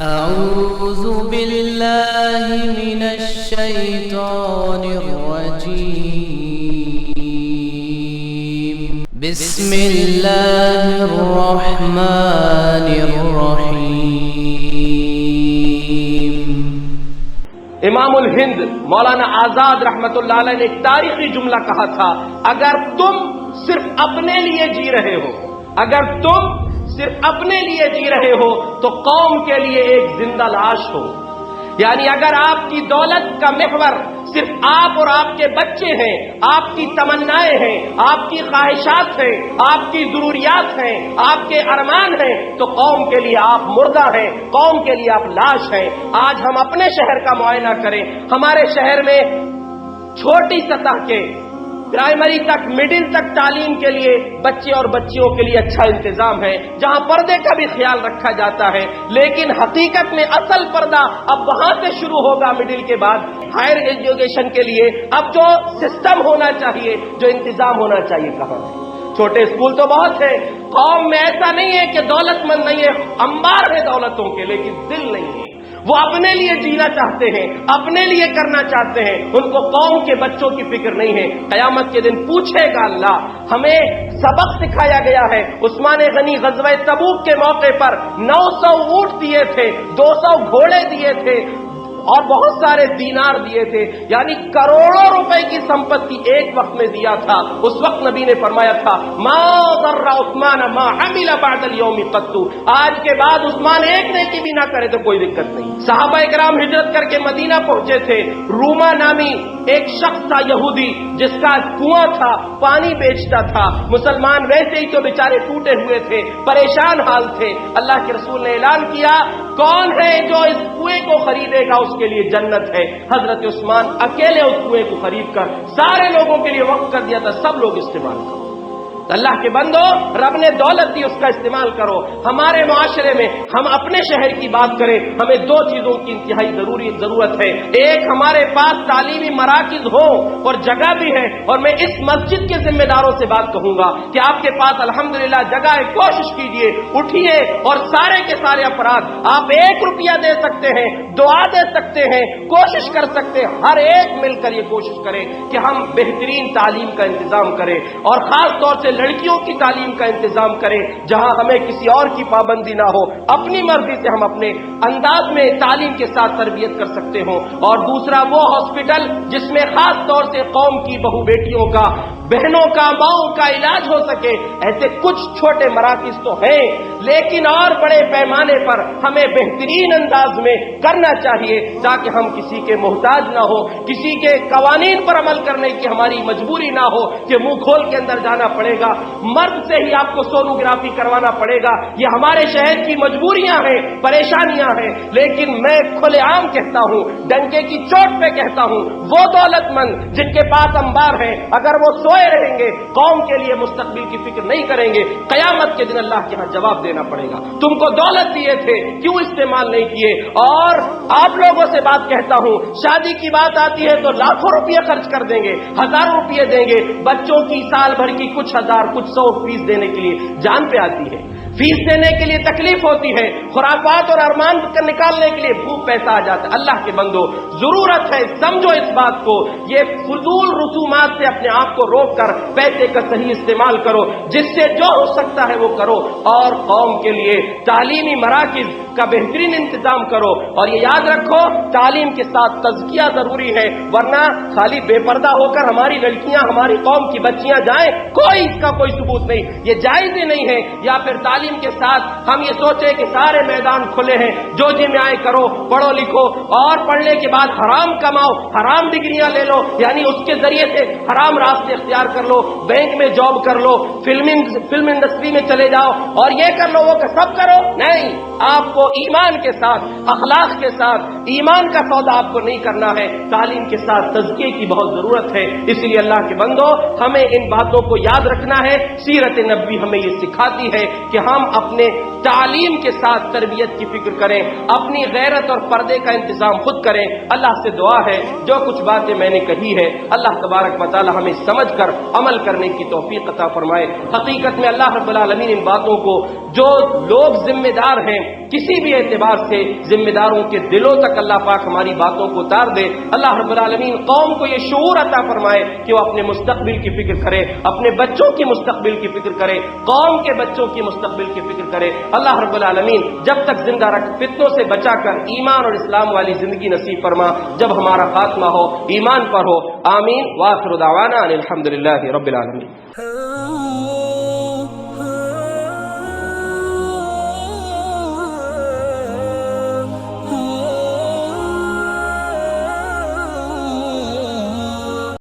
أعوذ بالله من الشيطان الرجيم بسم الله الرحمن الرحيم امام الہند مولانا آزاد رحمت اللہ علیہ نے ایک تاریخی جملہ کہا تھا، اگر تم صرف اپنے لیے جی رہے ہو، اگر تم صرف اپنے لیے جی رہے ہو تو قوم کے لیے ایک زندہ لاش ہو۔ یعنی اگر آپ کی دولت کا محور صرف آپ اور آپ کے بچے ہیں، آپ کی تمنائیں ہیں، آپ کی خواہشات ہیں، آپ کی ضروریات ہیں، آپ کے ارمان ہیں، تو قوم کے لیے آپ مردہ ہیں، قوم کے لیے آپ لاش ہیں۔ آج ہم اپنے شہر کا معائنہ کریں، ہمارے شہر میں چھوٹی سطح کے پرائمری تک، مڈل تک تعلیم کے لیے بچے اور بچیوں کے لیے اچھا انتظام ہے، جہاں پردے کا بھی خیال رکھا جاتا ہے، لیکن حقیقت میں اصل پردہ اب وہاں سے شروع ہوگا مڈل کے بعد ہائر ایجوکیشن کے لیے۔ اب جو سسٹم ہونا چاہیے، جو انتظام ہونا چاہیے، کہاں ہے؟ چھوٹے اسکول تو بہت ہے، قوم میں ایسا نہیں ہے کہ دولت مند نہیں ہے، انبار ہے دولتوں کے، لیکن دل نہیں ہے۔ وہ اپنے لیے جینا چاہتے ہیں، اپنے لیے کرنا چاہتے ہیں، ان کو قوم کے بچوں کی فکر نہیں ہے۔ قیامت کے دن پوچھے گا اللہ، ہمیں سبق سکھایا گیا ہے۔ عثمان غنی غزوہ تبوک کے موقع پر 900 اونٹ دیے تھے، 200 گھوڑے دیے تھے اور بہت سارے دینار دیے تھے، یعنی کروڑوں روپے کی سمپتی ایک وقت میں دیا تھا۔ اس وقت نبی نے فرمایا تھا ما ضر عثمان ما عمل بعد اليوم قط، آج کے بعد عثمان ایک نیکی بھی نہ کرے تو کوئی دقت نہیں۔ صحابہ کرام ہجرت کر کے مدینہ پہنچے تھے، روما نامی ایک شخص تھا یہودی، جس کا کنواں تھا، پانی بیچتا تھا۔ مسلمان ویسے ہی تو بیچارے ٹوٹے ہوئے تھے، پریشان حال تھے۔ اللہ کے رسول نے اعلان کیا کون ہے جو اس کنویں کو خریدے گا، اس کے لیے جنت ہے۔ حضرت عثمان اکیلے اس کنویں کو خرید کر سارے لوگوں کے لیے وقف کر دیا تھا، سب لوگ استعمال کرو۔ اللہ کے بندو، رب نے دولت دی، اس کا استعمال کرو۔ ہمارے معاشرے میں ہم اپنے شہر کی بات کریں، ہمیں دو چیزوں کی انتہائی ضرورت ہے۔ ایک، ہمارے پاس تعلیمی مراکز ہو اور جگہ بھی ہے، اور میں اس مسجد کے ذمہ داروں سے بات کہوں گا کہ آپ کے پاس الحمدللہ جگہ ہے، کوشش کیجئے، اٹھیے، اور سارے کے سارے افراد آپ 1 روپیہ دے سکتے ہیں، دعا دے سکتے ہیں، کوشش کر سکتے ہیں، ہر ایک مل کر یہ کوشش کریں کہ ہم بہترین تعلیم کا انتظام کریں، اور خاص طور سے لڑکیوں کی تعلیم کا انتظام کریں، جہاں ہمیں کسی اور کی پابندی نہ ہو، اپنی مرضی سے ہم اپنے انداز میں تعلیم کے ساتھ تربیت کر سکتے ہوں۔ اور دوسرا، وہ ہاسپٹل جس میں خاص طور سے قوم کی بہو بیٹیوں کا، بہنوں کا، ماؤں کا علاج ہو سکے۔ ایسے کچھ چھوٹے مراکز تو ہیں، لیکن اور بڑے پیمانے پر ہمیں بہترین انداز میں کرنا چاہیے، تاکہ ہم کسی کے محتاج نہ ہو، کسی کے قوانین پر عمل کرنے کی ہماری مجبوری نہ ہو کہ منہ کھول کے اندر جانا پڑے گا، مرد سے ہی آپ کو سونوگرافی کروانا پڑے گا۔ یہ ہمارے شہر کی مجبوریاں ہیں، پریشانیاں ہیں، لیکن میں کھلے عام کہتا ہوں، ڈنکے کی چوٹ پہ کہتا ہوں، وہ دولت مند جن کے پاس انبار ہیں، اگر وہ سوئے رہیں گے، قوم کے لیے مستقبل کی فکر نہیں کریں گے، قیامت کے دن اللہ کے ہاں جواب دینا پڑے گا۔ تم کو دولت دیے تھے، کیوں استعمال نہیں کیے؟ اور آپ لوگوں سے بات کہتا ہوں، شادی کی بات آتی ہے تو لاکھوں روپیہ خرچ کر دیں گے، ہزاروں روپیہ دیں گے، بچوں کی سال بھر کی کچھ ہزار کچھ سو فیس دینے کے لیے جان پہ آتی ہے، فیس دینے کے لیے تکلیف ہوتی ہے، خرافات اور ارمان نکالنے کے لیے بھوک پیسہ آ جاتا ہے۔ اللہ کے بندو، ضرورت ہے، سمجھو اس بات کو، یہ فضول رسومات سے اپنے آپ کو روک کر پیسے کا صحیح استعمال کرو، جس سے جو ہو سکتا ہے وہ کرو، اور قوم کے لیے تعلیمی مراکز کا بہترین انتظام کرو۔ اور یہ یاد رکھو، تعلیم کے ساتھ تزکیہ ضروری ہے، ورنہ خالی بے پردہ ہو کر ہماری لڑکیاں، ہماری قوم کی بچیاں جائیں، اس کا کوئی ثبوت نہیں، یہ جائز ہی نہیں ہے۔ یا پھر تعلیم کے ساتھ ہم یہ سوچیں کہ سارے میدان کھلے ہیں، جو جی میں آئے کرو، پڑھو لکھو، اور پڑھنے کے بعد حرام کماؤ، حرام ڈگریاں لے لو، یعنی اس کے ذریعے سے حرام راستے اختیار کر لو، بینک میں جاب کر لو، فلم انڈسٹری میں چلے جاؤ، اور یہ کر لو، وہ سب کرو۔ نہیں، آپ کو ایمان کے ساتھ، اخلاق کے ساتھ، ایمان کا سودا آپ کو نہیں کرنا ہے، تعلیم کے ساتھ تزکیے کی بہت ضرورت ہے۔ اس لیے اللہ کے بندو، ہمیں ان باتوں کو یاد رکھنا ہے۔ سیرت نبوی ہمیں یہ سکھاتی ہے کہ ہم ہم اپنے تعلیم کے ساتھ تربیت کی فکر کریں، اپنی غیرت اور پردے کا انتظام خود کریں۔ اللہ سے دعا ہے جو کچھ باتیں میں نے کہی ہے اللہ تبارک و تعالی ہمیں سمجھ کر عمل کرنے کی توفیق عطا فرمائے۔ حقیقت میں اللہ رب العالمین ان باتوں کو جو لوگ ذمہ دار ہیں کسی بھی اعتبار سے ذمہ داروں کے دلوں تک اللہ پاک ہماری باتوں کو اتار دے۔ اللہ رب العالمین قوم کو یہ شعور عطا فرمائے کہ وہ اپنے مستقبل کی فکر کرے، اپنے بچوں کی مستقبل کی فکر کرے، قوم کے بچوں کی مستقبل کی فکر کرے۔ اللہ رب العالمین جب تک زندہ رکھ فتنوں سے بچا کر ایمان اور اسلام والی زندگی نصیب فرما جب ہمارا خاتمہ ہو ایمان پر ہو۔ آمین۔ وآخر دعوانا ان الحمد للہ رب العالمین۔